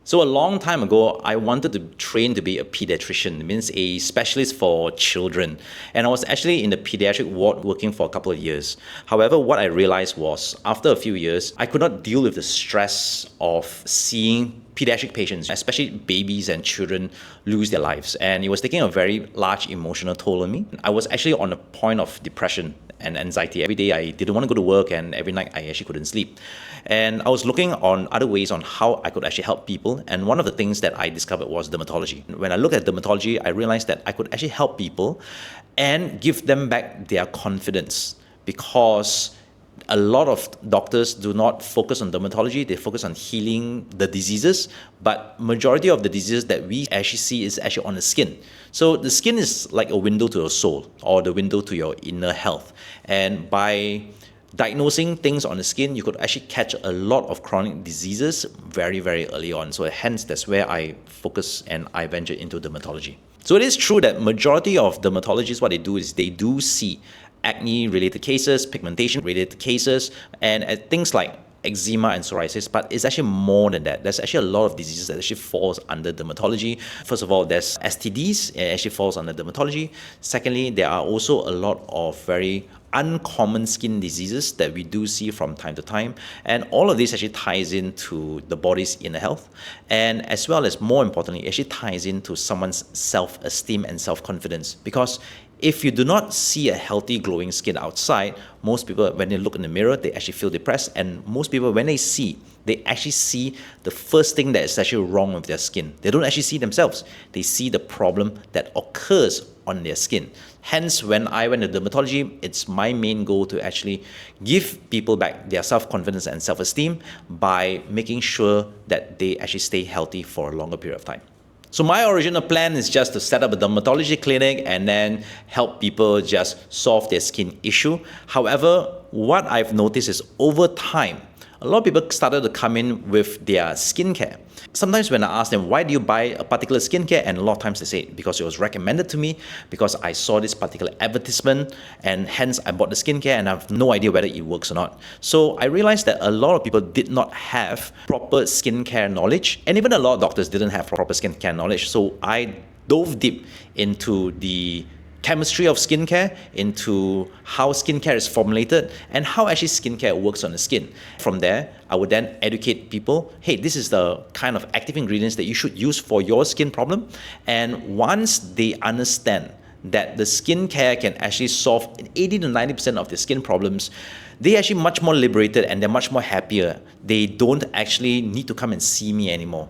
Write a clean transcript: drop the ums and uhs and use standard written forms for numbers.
So a long time ago, I wanted to train to be a pediatrician, it means a specialist for children. And I was actually in the pediatric ward working for a couple of years. However, what I realized was after a few years, I could not deal with the stress of seeing pediatric patients, especially babies and children, lose their lives. And it was taking a very large emotional toll on me. I was actually on a point of depression and anxiety. Every day I didn't want to go to work, and every night I actually couldn't sleep. And I was looking on other ways on how I could actually help people. And one of the things that I discovered was dermatology. When I looked at dermatology, I realized that I could actually help people and give them back their confidence, because a lot of doctors do not focus on dermatology. They focus on healing the diseases, but majority of the diseases that we actually see is actually on the skin. So the skin is like a window to your soul, or the window to your inner health. And by diagnosing things on the skin, you could actually catch a lot of chronic diseases very, very early on. So hence, that's where I focus and I venture into dermatology. So it is true that majority of dermatologists, what they do is they do see acne-related cases, pigmentation-related cases, and things like eczema and psoriasis, but it's actually more than that. There's actually a lot of diseases that actually falls under dermatology. First of all, there's STDs, it actually falls under dermatology. Secondly, there are also a lot of very uncommon skin diseases that we do see from time to time, and all of this actually ties into the body's inner health, and as well as, more importantly, it actually ties into someone's self-esteem and self-confidence. Because if you do not see a healthy glowing skin outside, most people, when they look in the mirror, they actually feel depressed. And most people, when they actually see the first thing that is actually wrong with their skin. They don't actually see themselves. They see the problem that occurs on their skin. Hence, when I went to dermatology, it's my main goal to actually give people back their self-confidence and self-esteem by making sure that they actually stay healthy for a longer period of time. So my original plan is just to set up a dermatology clinic and then help people just solve their skin issue. However, what I've noticed is over time, a lot of people started to come in with their skincare. Sometimes when I ask them, why do you buy a particular skincare? And a lot of times they say, because it was recommended to me, because I saw this particular advertisement, and hence I bought the skincare, and I have no idea whether it works or not. So I realized that a lot of people did not have proper skincare knowledge, and even a lot of doctors didn't have proper skincare knowledge. So I dove deep into the chemistry of skincare, into how skincare is formulated, and how actually skincare works on the skin. From there, I would then educate people, hey, this is the kind of active ingredients that you should use for your skin problem. And once they understand that the skincare can actually solve 80 to 90% of their skin problems, they're actually much more liberated and they're much more happier. They don't actually need to come and see me anymore.